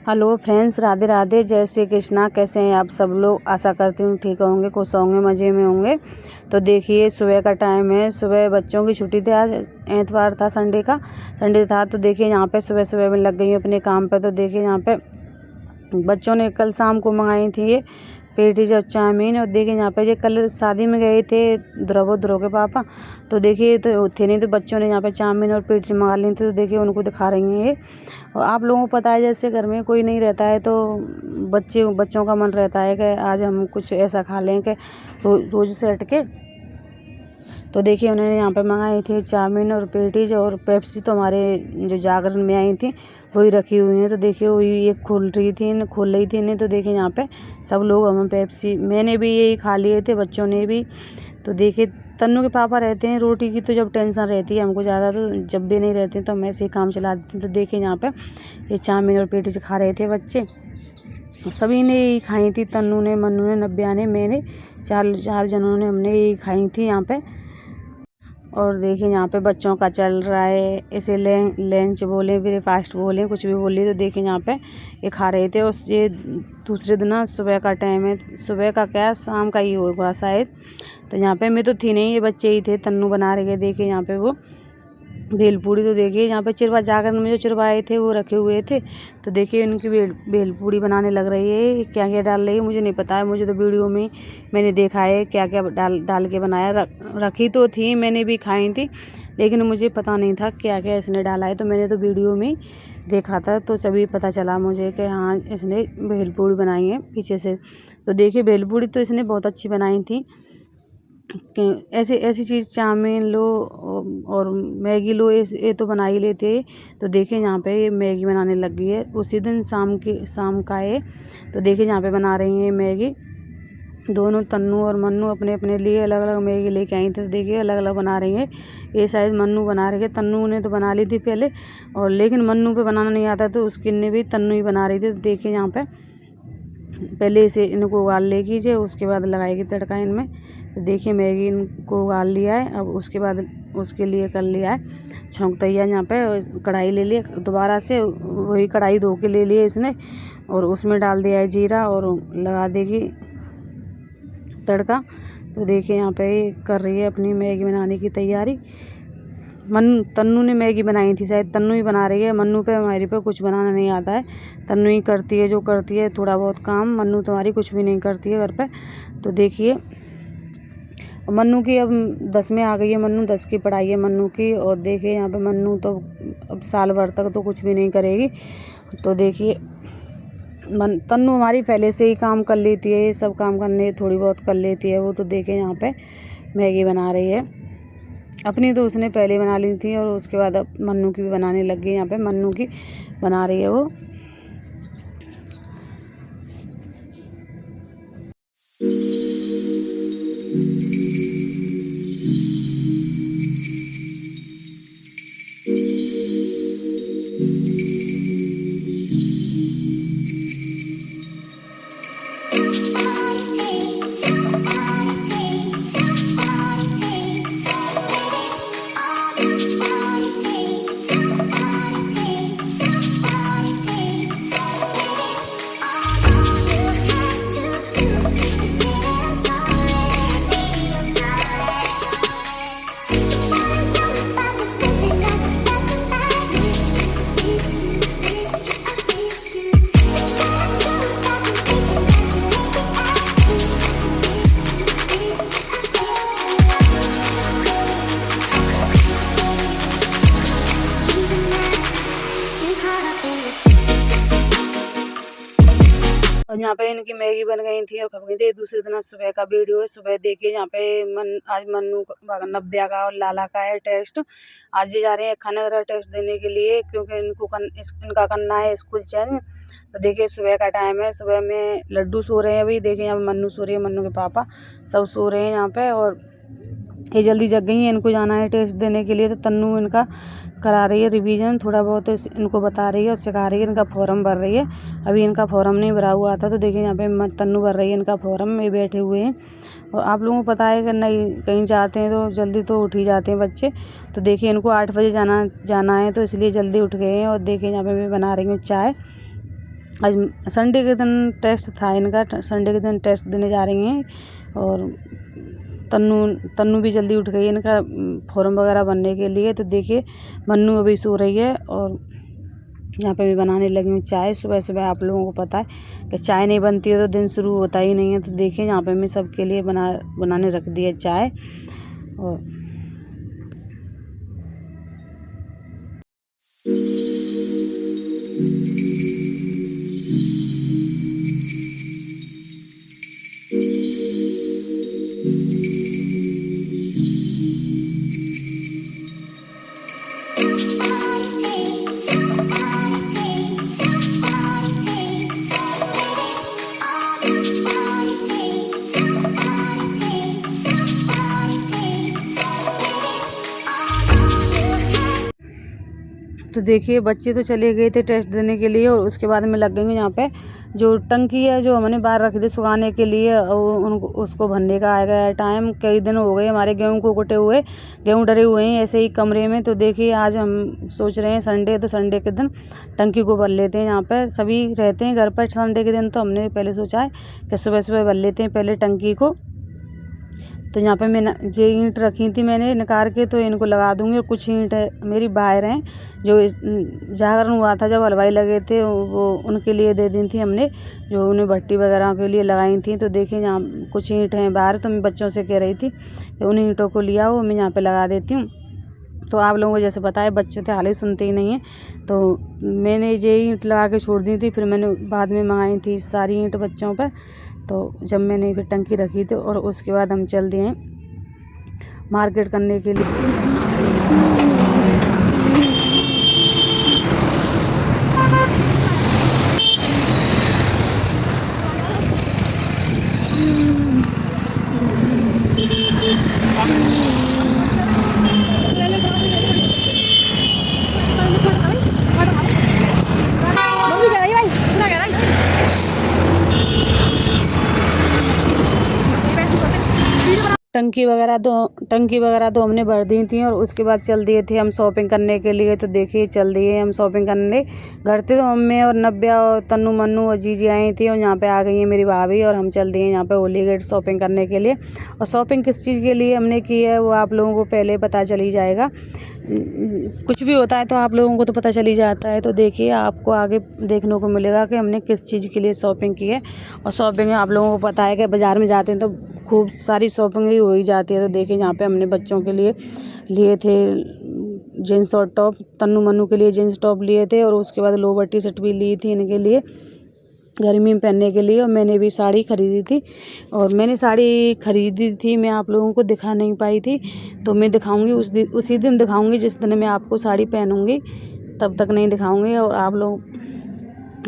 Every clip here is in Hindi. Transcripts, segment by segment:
हेलो फ्रेंड्स, राधे राधे, जय श्री कृष्णा। कैसे हैं आप सब लोग? आशा करती हूँ ठीक होंगे, खुश होंगे, मज़े में होंगे। तो देखिए सुबह का टाइम है, सुबह बच्चों की छुट्टी थी, आज एतवार था, संडे था। तो देखिए यहाँ पे सुबह सुबह में लग गई हूँ अपने काम पे। तो देखिए यहाँ पे बच्चों ने कल शाम को मंगाई थी ये पेटीज और चाउमीन। और देखिए यहाँ पे ये कल शादी में गए थे ध्रुव के पापा। तो देखिए तो थे नहीं, तो बच्चों ने यहाँ पे चाउमीन और पेटीज मंगा ली थी। तो देखिए उनको दिखा रही हैं ये। और आप लोगों को पता है जैसे घर में कोई नहीं रहता है तो बच्चों का मन रहता है कि आज हम कुछ ऐसा खा लें कि रोज़ से हट के। तो देखिए उन्होंने यहाँ पे मंगाई थी चाउमीन और पेटीज और पेप्सी। तो हमारे जो जागरण में आई थी वही रखी हुई हैं। तो देखिए वही ये खोल रही थी इन्हें। तो देखिए यहाँ पे सब लोग हम पेप्सी, मैंने भी यही खा लिए थे, बच्चों ने भी। तो देखिए तन्नू के पापा रहते हैं रोटी की, तो जब टेंशन रहती है हमको ज़्यादा, तो जब भी नहीं रहते तो मैं ऐसे ही काम चला देती हूँ। तो देखिए यहाँ पे ये चाउमीन और पेटीज खा रहे थे बच्चे। सभी ने यही खाई थी, तन्नू ने, मन्नू ने, नब्या ने, मैंने, चार जनों ने हमने यही खाई थी यहाँ पे। और देखिए यहाँ पे बच्चों का चल रहा है, इसे लंच बोले, ब्रेकफास्ट बोले, कुछ भी बोलिए। तो देखिए यहाँ पे ये खा रहे थे। और ये दूसरे दिन सुबह का टाइम है, सुबह का क्या शाम का ही होगा शायद। तो यहाँ पे मैं तो थी नहीं, ये बच्चे ही थे, तन्नू बना रहे थे। देखिए यहाँ पे वो भेलपूड़ी। तो देखिए यहाँ पे चिरवा जागरण में जो चिरवाए थे वो रखे हुए थे। तो देखिए उनकी भेलपूड़ी बनाने लग रही है। क्या क्या डाल रही है मुझे नहीं पता है, मुझे तो वीडियो में मैंने देखा है क्या क्या डाल के बनाया। रखी तो थी, मैंने भी खाई थी, लेकिन मुझे पता नहीं था क्या क्या इसने डाला है। तो मैंने तो वीडियो में देखा था, तो सभी पता चला मुझे कि हाँ इसने भेलपूड़ी बनाई है पीछे से। तो देखिए भेलपूड़ी तो इसने बहुत अच्छी बनाई थी। ऐसी चीज़ चाउमीन लो और मैगी लो, ये तो बना ही लेते। तो देखिए यहाँ पे ये मैगी बनाने लग गई है, उसी दिन शाम का है। तो देखिए यहाँ पे बना रही हैं मैगी। दोनों तन्नू और मन्नू अपने अपने लिए अलग अलग मैगी लेके आई थी। तो देखिए अलग अलग बना रही है। ये शायद मन्नू बना रही है, तन्नू ने तो बना ली थी पहले, और लेकिन मन्नू पे बनाना नहीं आता तो उसके ने भी तन्नू ही बना रही थी। तो देखिए यहाँ पे पहले इसे इनको उबाल ले कीजिए, उसके बाद लगाएगी तड़का इनमें। तो देखिए मैगी इनको उबाल लिया है, अब उसके बाद उसके लिए कर लिया है छौंक तैयार। यहाँ पे कढ़ाई ले लिया, दोबारा से वही कढ़ाई धो के ले लिया इसने, और उसमें डाल दिया है जीरा और लगा देगी तड़का। तो देखिए यहाँ पे कर रही है अपनी मैगी बनाने की तैयारी। तन्नू ने मैगी बनाई थी, शायद तन्नू ही बना रही है, मन्नू पे हमारी पे कुछ बनाना नहीं आता है। तन्नू ही करती है जो करती है थोड़ा बहुत काम, मन्नू तुम्हारी कुछ भी नहीं करती है घर पे। तो देखिए मन्नू की अब 10 में आ गई है, मन्नू 10 की पढ़ाई है मन्नू की। और देखिए यहाँ पे मन्नू तो अब साल भर तक तो कुछ भी नहीं करेगी। तो देखिए तन्नू हमारी पहले से ही काम कर लेती है, ये सब काम करने थोड़ी बहुत कर लेती है वो। तो देखिए यहाँ पे मैगी बना रही है अपनी, तो उसने पहले बना ली थी, और उसके बाद अब मन्नू की भी बनाने लग गई। यहाँ पे मन्नू की बना रही है वो। और यहाँ पे इनकी मैगी बन गई थी और खप गई थी। दूसरे दिन सुबह का वीडियो है, सुबह देखिए यहाँ पे आज मन्नू नब्या का और लाला का है टेस्ट। आज ये जा रहे हैं खाना टेस्ट देने के लिए, क्योंकि इनका करना है स्कूल चेंज। तो देखिए सुबह का टाइम है, सुबह में लड्डू सो रहे हैं अभी। देखिए यहाँ पे मन्नू सो रही है, मन्नू के पापा सब सो रहे हैं यहाँ पे। और ये जल्दी जग गई हैं, इनको जाना है टेस्ट देने के लिए। तो तन्नू इनका करा रही है रिवीजन, थोड़ा बहुत इनको बता रही है और सिखा रही है, इनका फॉर्म भर रही है। अभी इनका फॉर्म नहीं भरा हुआ था। तो देखिए यहाँ पे तन्नू भर रही है इनका फॉर्म में बैठे हुए हैं। और आप लोगों को पता है कि नहीं कहीं जाते हैं तो जल्दी तो उठ ही जाते हैं बच्चे। तो देखिए इनको 8 बजे जाना है, तो इसलिए जल्दी उठ गए हैं। और देखिए यहाँ पे मैं बना रही हूँ चाय। आज संडे के दिन टेस्ट था इनका, संडे के दिन टेस्ट देने जा रही हैं। और तन्नू भी जल्दी उठ गई है इनका फॉर्म वगैरह भरने के लिए। तो देखिए मन्नू अभी सो रही है और यहाँ पे भी बनाने लगी हूँ चाय। सुबह सुबह आप लोगों को पता है कि चाय नहीं बनती है तो दिन शुरू होता ही नहीं है। तो देखिए यहाँ पे मैं सबके लिए बनाने रख दी है चाय। और तो देखिए बच्चे तो चले गए थे टेस्ट देने के लिए और उसके बाद में लग गई हूँ यहाँ पे जो टंकी है जो हमने बाहर रख दी सुखाने के लिए, और उनको उसको भरने का आएगा टाइम। कई दिन हो गए हमारे गेहूँ को कटे हुए, गेहूँ डरे हुए हैं ऐसे ही कमरे में। तो देखिए आज हम सोच रहे हैं संडे, तो संडे के दिन टंकी को भर लेते हैं। यहाँ पर सभी रहते हैं घर पर संडे के दिन, तो हमने पहले सोचा है कि सुबह सुबह भर लेते हैं पहले टंकी को। तो यहाँ पे मैं जो ईंट रखी थी मैंने निकाल के, तो इनको लगा दूँगी। और कुछ ईंट मेरी बाहर हैं जो जागरण हुआ था जब हलवाई लगे थे वो उनके लिए दे दी थी हमने, जो उन्हें भट्टी वगैरह के लिए लगाई थी। तो देखिए यहाँ कुछ ईंट हैं बाहर, तो मैं बच्चों से कह रही थी कि उन ईंटों को लिया वो मैं यहाँ पे लगा देती हूँ। तो आप लोगों को जैसे बताया बच्चे थे हाल ही सुनते ही नहीं हैं, तो मैंने ये ईंट लगा के छोड़ दी थी। फिर मैंने बाद में मंगाई थी सारी ईंट बच्चों पर। तो जब मैंने फिर टंकी रखी थी और उसके बाद हम चल दिए मार्केट करने के लिए। टंकी वगैरह तो हमने भर दी थी और उसके बाद चल दिए थे हम शॉपिंग करने के लिए। तो देखिए चल दिए हम शॉपिंग करने। घर थे तो मम्मी और नब्या और तन्नू मन्नू और जीजी आई थी, और यहाँ पे आ गई है मेरी भाभी, और हम चल दिए यहाँ पे होली गेट शॉपिंग करने के लिए। और शॉपिंग किस चीज़ के लिए हमने की है वो आप लोगों को पहले पता चल ही जाएगा। कुछ भी होता है तो आप लोगों को तो पता चल ही जाता है। तो देखिए आपको आगे देखने को मिलेगा कि हमने किस चीज़ के लिए शॉपिंग की है। और शॉपिंग आप लोगों को पता है कि बाज़ार में जाते हैं तो खूब सारी शॉपिंग ही हो ही जाती है। तो देखिए यहाँ पे हमने बच्चों के लिए लिए थे जीन्स और टॉप, तन्नू मन्नू के लिए जीन्स टॉप लिए थे, और उसके बाद लोवर टी शर्ट भी ली थी इनके लिए गर्मी में पहनने के लिए। और मैंने भी साड़ी ख़रीदी थी, और मैंने साड़ी ख़रीदी थी मैं आप लोगों को दिखा नहीं पाई थी, तो मैं दिखाऊंगी उसी दिन दिखाऊंगी जिस दिन मैं आपको साड़ी पहनूंगी, तब तक नहीं दिखाऊंगी। और आप लोग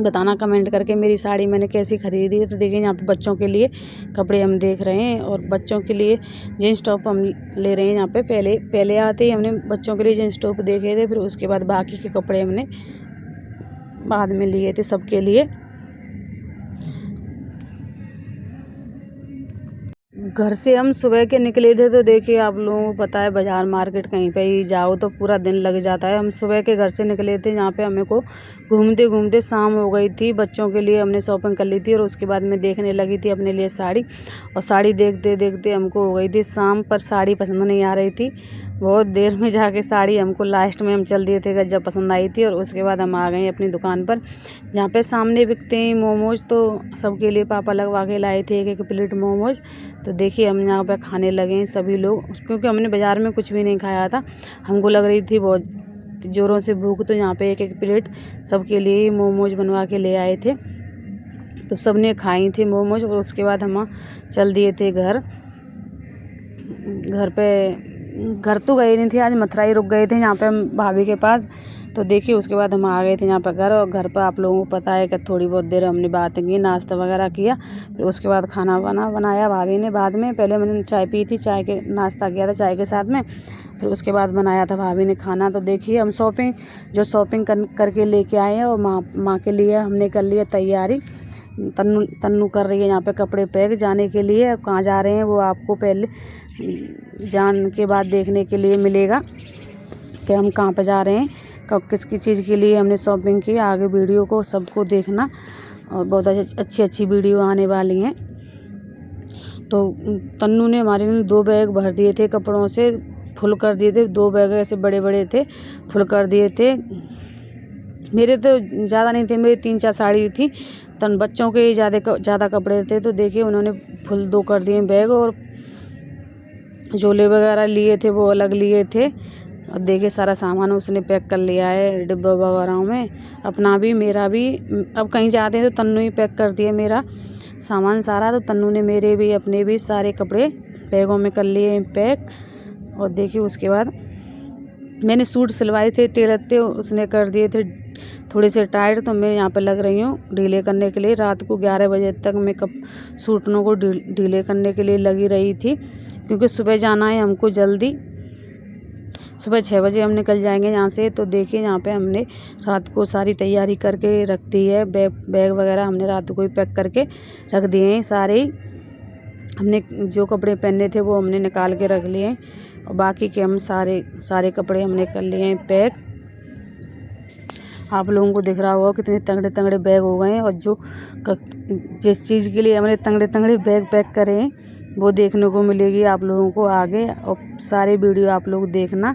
बताना कमेंट करके मेरी साड़ी मैंने कैसी ख़रीदी है। तो देखिए यहाँ पे बच्चों के लिए कपड़े हम देख रहे हैं, और बच्चों के लिए जीन्स टॉप हम ले रहे हैं। यहाँ पे पहले आते ही हमने बच्चों के लिए जीन्स टॉप देखे थे, फिर उसके बाद बाकी के कपड़े हमने बाद में लिए थे सबके लिए। घर से हम सुबह के निकले थे, तो देखिए आप लोगों को पता है बाज़ार मार्केट कहीं पे ही जाओ तो पूरा दिन लग जाता है। हम सुबह के घर से निकले थे, यहाँ पे हमें को घूमते घूमते शाम हो गई थी। बच्चों के लिए हमने शॉपिंग कर ली थी, और उसके बाद मैं देखने लगी थी अपने लिए साड़ी, और साड़ी देखते देखते हमको हो गई थी शाम, पर साड़ी पसंद नहीं आ रही थी। बहुत देर में जाके साड़ी हमको लास्ट में हम चल दिए थे जब पसंद आई थी। और उसके बाद हम आ गए अपनी दुकान पर, जहाँ पे सामने बिकते हैं मोमोज। तो सबके लिए पापा लगवा के लाए थे एक प्लेट मोमोज। तो देखिए हम यहाँ पर खाने लगे हैं सभी लोग, क्योंकि हमने बाज़ार में कुछ भी नहीं खाया था, हमको लग रही थी बहुत ज़ोरों से भूख। तो यहाँ पे एक प्लेट सबके लिए मोमोज बनवा के ले आए थे, तो सब ने खाई थी मोमोज। और उसके बाद हम चल दिए थे घर तो गए नहीं थे, आज मथुरा ही रुक गए थे यहाँ पे हम भाभी के पास। तो देखिए उसके बाद हम आ गए थे यहाँ पर घर, और घर पर आप लोगों को पता है कि थोड़ी बहुत देर हमने बातें की, नाश्ता वगैरह किया। फिर उसके बाद खाना बनाया भाभी ने बाद में। पहले मैंने चाय पी थी, चाय के नाश्ता किया था चाय के साथ में, फिर उसके बाद बनाया था भाभी ने खाना। तो देखिए हम शॉपिंग करके लेके आए हैं, और माँ के लिए हमने कर लिया तैयारी। तन्नू कर रही है यहाँ पे कपड़े पैक जाने के लिए। कहाँ जा रहे हैं वो आपको पहले जान के बाद देखने के लिए मिलेगा कि हम कहाँ पर जा रहे हैं। कब किसकी चीज़ के लिए हमने शॉपिंग की। आगे वीडियो को सबको देखना और बहुत अच्छी वीडियो आने वाली हैं। तो तन्नू ने हमारे लिए 2 बैग भर दिए थे, कपड़ों से फुल कर दिए थे। 2 बैग ऐसे बड़े थे, फुल कर दिए थे। मेरे तो ज़्यादा नहीं थे, मेरी 3-4 साड़ी थी। बच्चों के ज़्यादा कपड़े थे, तो देखिए उन्होंने फुल 2 कर दिए बैग। और झोले वगैरह लिए थे वो अलग लिए थे। और देखिए सारा सामान उसने पैक कर लिया है डिब्बा वगैरह में, अपना भी मेरा भी। अब कहीं जाते हैं तो तन्नू ही पैक कर दिया मेरा सामान सारा। तो तन्नू ने मेरे भी अपने भी सारे कपड़े बैगों में कर लिए पैक। और देखिए उसके बाद मैंने सूट सिलवाए थे, टेलर थे, उसने कर दिए थे थोड़े से टाइट। तो मैं यहाँ पे लग रही हूँ ढीले करने के लिए। रात को 11 बजे तक मैं सूटनों को ढीले करने के लिए लगी रही थी, क्योंकि सुबह जाना है हमको जल्दी। सुबह 6 बजे हम निकल जाएंगे यहाँ से। तो देखिए यहाँ पे हमने रात को सारी तैयारी करके रख दी है। बैग वगैरह हमने रात को ही पैक करके रख दिए हैं सारे। हमने जो कपड़े पहने थे वो हमने निकाल के रख लिए हैं, और बाकी के हम सारे कपड़े हमने कर लिए हैं पैक। आप लोगों को दिख रहा होगा कितने तगड़े तगड़े बैग हो गए हैं। और जिस चीज़ के लिए हमने तगड़े तगड़े बैग पैक करे हैं वो देखने को मिलेगी आप लोगों को आगे। और सारे वीडियो आप लोग देखना,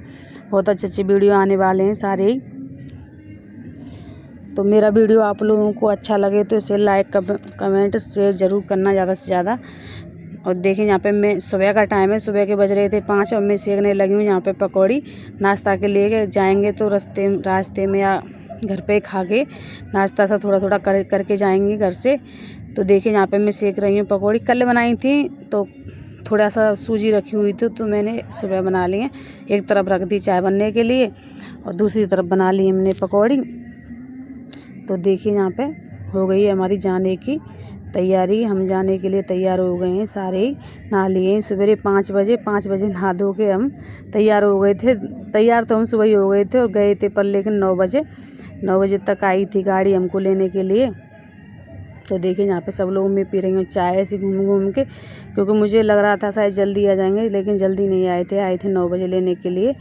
बहुत अच्छे वीडियो आने वाले हैं सारे ही। तो मेरा वीडियो आप लोगों को अच्छा लगे तो इसे लाइक कमेंट शेयर ज़रूर करना ज़्यादा से ज़्यादा। और देखिए यहाँ पे मैं सुबह का टाइम है, सुबह के बज रहे थे 5 और मैं सेकने लगी हूँ यहाँ पे पकौड़ी। नाश्ता के लिए जाएंगे तो रास्ते में या घर पे खा के नाश्ता सा थोड़ा करके जाएंगे घर से। तो देखिए यहाँ पे मैं सेक रही हूँ पकौड़ी। कल बनाई थी तो थोड़ा सा सूजी रखी हुई थी, तो मैंने सुबह बना ली है। एक तरफ रख दी चाय बनने के लिए और दूसरी तरफ बना ली हमने पकौड़ी। तो देखिए यहाँ पे हो गई है हमारी जाने की तैयारी। हम जाने के लिए तैयार हो गए हैं सारे ही, नहा लिए हैं। सवेरे 5 बजे नहा धो के हम तैयार हो गए थे। तैयार तो हम सुबह ही हो गए थे और गए थे पर, लेकिन 9 बजे तक आई थी गाड़ी हमको लेने के लिए। तो देखिए यहाँ पे सब लोग मैं पी रही हूँ चाय ऐसी घूम के, क्योंकि मुझे लग रहा था शायद जल्दी आ जाएंगे, लेकिन जल्दी नहीं आए थे 9 बजे लेने के लिए।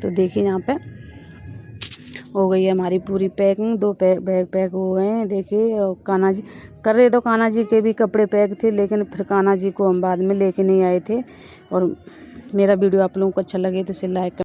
तो देखिए यहाँ पे हो गई है हमारी पूरी पैकिंग। 2 बैग पैक हो गए हैं देखिए। और कान्हा जी कर रहे, तो कान्हा जी के भी कपड़े पैक थे, लेकिन फिर कान्हा जी को हम बाद में लेके नहीं आए थे। और मेरा वीडियो आप लोगों को अच्छा लगे तो इसे लाइक